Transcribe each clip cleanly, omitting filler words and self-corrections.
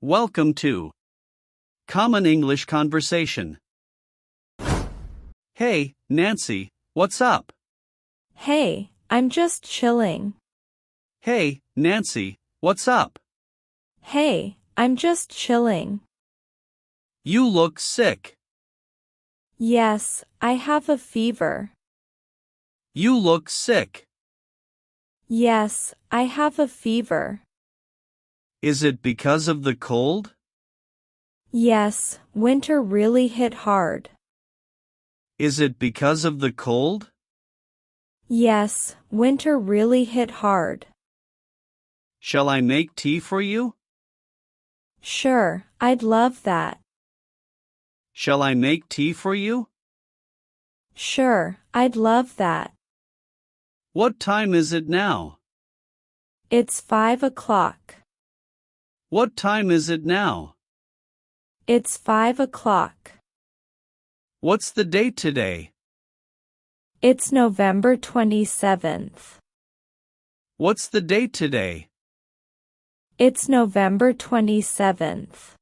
Welcome to Common English Conversation. Hey, Nancy, what's up? Hey, I'm just chilling. Hey, Nancy, what's up? Hey, I'm just chilling. You look sick. Yes, I have a fever. You look sick. Yes, I have a fever. Is it because of the cold? Yes, winter really hit hard. Is it because of the cold? Yes, winter really hit hard. Shall I make tea for you? Sure, I'd love that. Shall I make tea for you? Sure, I'd love that. What time is it now? It's 5 o'clock. What time is it now? It's 5 o'clock. What's the date today? It's November 27th. What's the date today? It's November 27th.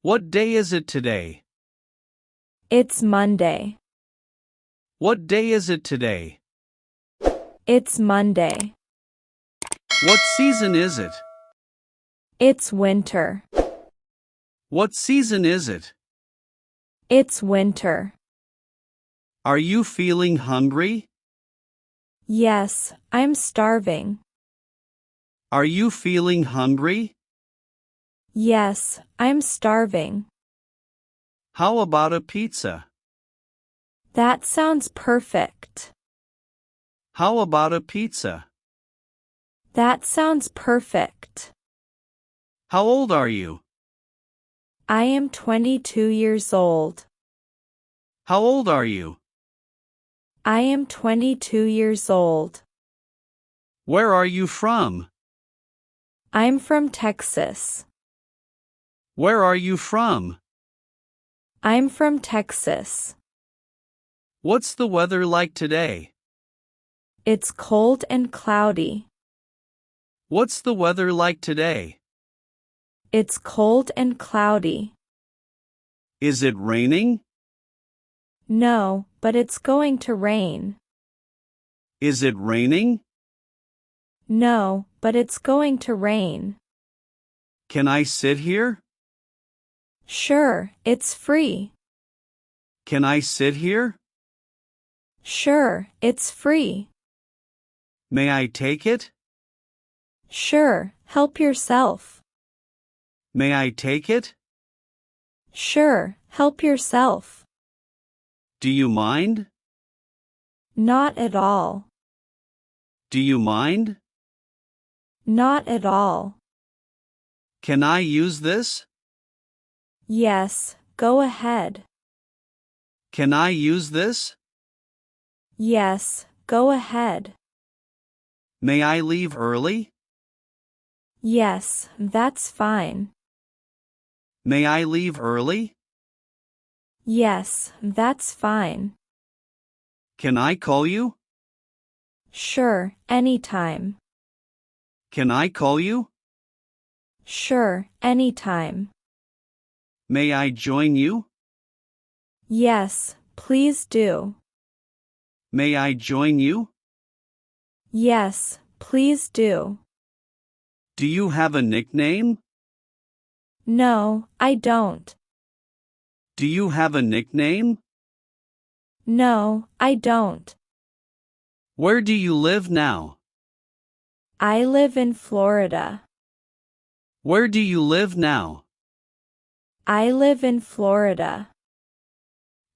What day is it today? It's Monday. What day is it today? It's Monday. What season is it? It's winter. What season is it? It's winter. Are you feeling hungry? Yes, I'm starving. Are you feeling hungry? Yes, I'm starving. How about a pizza? That sounds perfect. How about a pizza? That sounds perfect. How old are you? I am 22 years old. How old are you? I am 22 years old. Where are you from? I'm from Texas. Where are you from? I'm from Texas. What's the weather like today? It's cold and cloudy. What's the weather like today? It's cold and cloudy. Is it raining? No, but it's going to rain. Is it raining? No, but it's going to rain. Can I sit here? Sure, it's free. Can I sit here? Sure, it's free. May I take it? Sure, help yourself. May I take it? Sure, help yourself. Do you mind? Not at all. Do you mind? Not at all. Can I use this? Yes, go ahead. Can I use this? Yes, go ahead. May I leave early? Yes, that's fine. May I leave early? Yes, that's fine. Can I call you? Sure, anytime. Can I call you? Sure, anytime. May I join you? Yes, please do. May I join you? Yes, please do. Do you have a nickname? No, I don't. Do you have a nickname? No, I don't. Where do you live now? I live in Florida. Where do you live now? I live in Florida.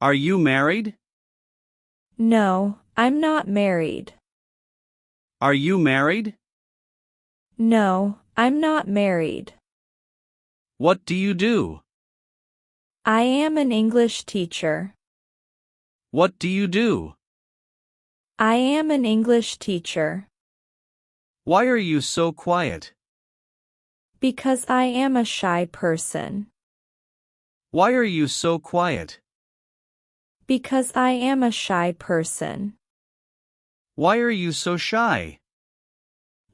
Are you married? No, I'm not married. Are you married? No, I'm not married. What do you do? I am an English teacher. What do you do? I am an English teacher. Why are you so quiet? Because I am a shy person. Why are you so quiet? Because I am a shy person. Why are you so shy?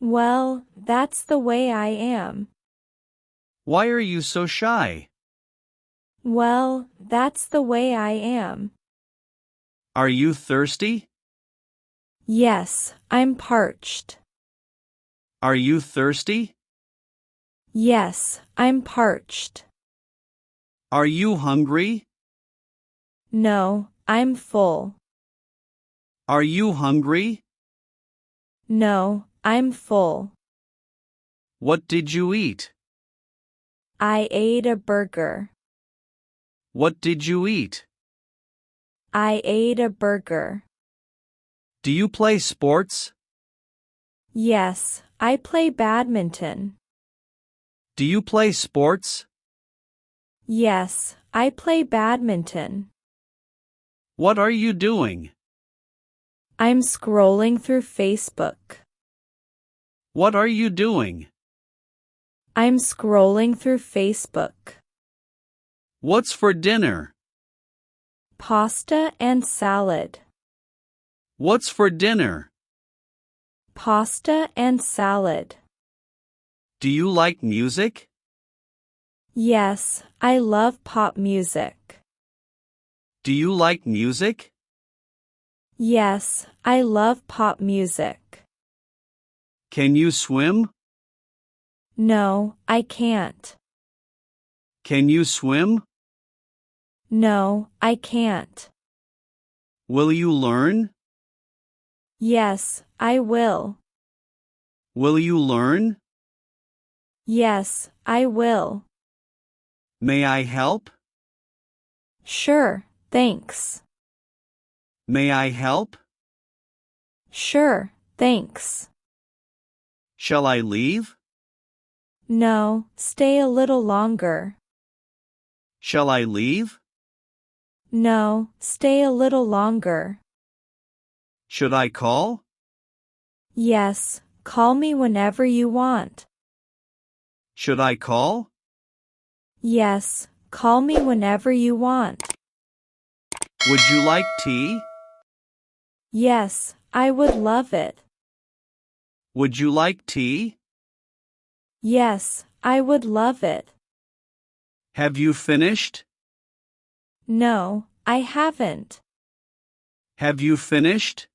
Well, that's the way I am. Why are you so shy? Well, that's the way I am. Are you thirsty? Yes, I'm parched. Are you thirsty? Yes, I'm parched. Are you hungry? No, I'm full. Are you hungry? No, I'm full. What did you eat? I ate a burger. What did you eat? I ate a burger. Do you play sports? Yes, I play badminton. Do you play sports? Yes, I play badminton. What are you doing? I'm scrolling through Facebook. What are you doing? I'm scrolling through Facebook. What's for dinner? Pasta and salad. What's for dinner? Pasta and salad. Do you like music? Yes, I love pop music. Do you like music? Yes, I love pop music. Can you swim? No, I can't. Can you swim? No, I can't. Will you learn? Yes, I will. Will you learn? Yes, I will. May I help? Sure, thanks. May I help? Sure, thanks. Shall I leave? No, stay a little longer. Shall I leave? No, stay a little longer. Should I call? Yes, call me whenever you want. Should I call? Yes, call me whenever you want. Would you like tea? Yes, I would love it. Would you like tea? Yes, I would love it. Have you finished? No, I haven't. Have you finished?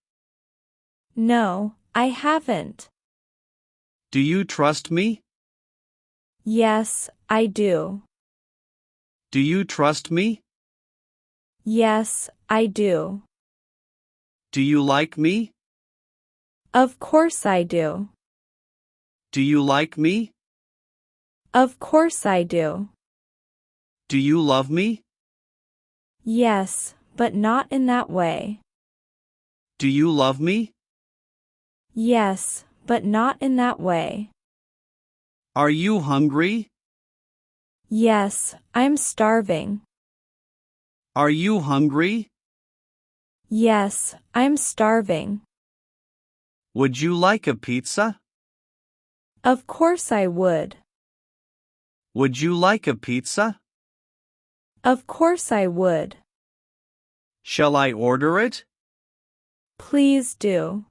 No, I haven't. Do you trust me? Yes, I do. Do you trust me? Yes, I do. Do you like me? Of course I do. Do you like me? Of course I do. Do you love me? Yes, but not in that way. Do you love me? Yes, but not in that way. Are you hungry? Yes, I'm starving. Are you hungry? Yes, I'm starving. Would you like a pizza? Of course I would. Would you like a pizza? Of course I would. Shall I order it? Please do.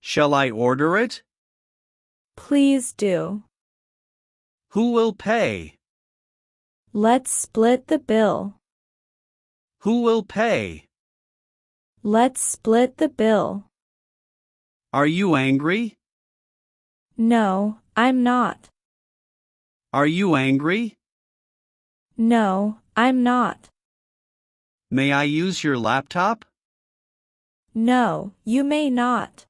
Shall I order it? Please do. Who will pay? Let's split the bill. Who will pay? Let's split the bill. Are you angry? No, I'm not. Are you angry? No, I'm not. May I use your laptop? No, you may not.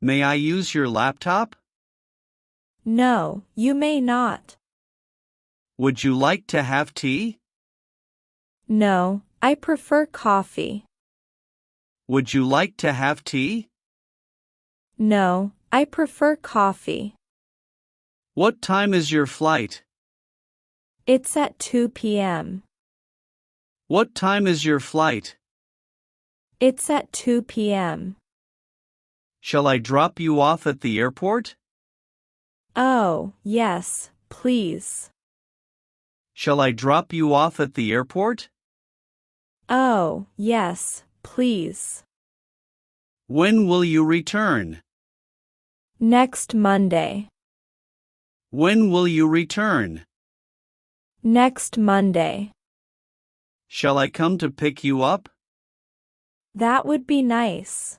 May I use your laptop? No, you may not. Would you like to have tea? No, I prefer coffee. Would you like to have tea? No, I prefer coffee. What time is your flight? It's at 2 p.m. What time is your flight? It's at 2 p.m. Shall I drop you off at the airport? Oh, yes, please. Shall I drop you off at the airport? Oh, yes, please. When will you return? Next Monday. When will you return? Next Monday. Shall I come to pick you up? That would be nice.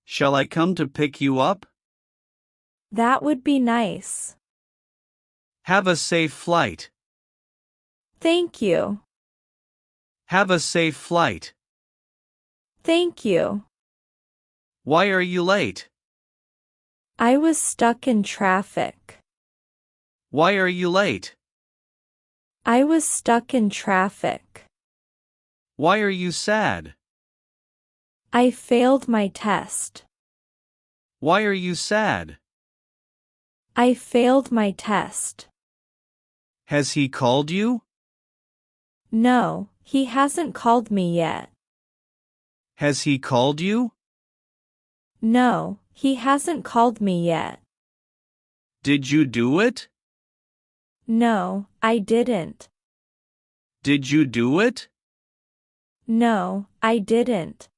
Shall I come to pick you up? That would be nice. Have a safe flight. Thank you. Have a safe flight. Thank you. Why are you late? I was stuck in traffic. Why are you late? I was stuck in traffic. Why are you sad? I failed my test. Why are you sad? I failed my test. Has he called you? No, he hasn't called me yet. Has he called you? No, he hasn't called me yet. Did you do it? No, I didn't. Did you do it? No, I didn't.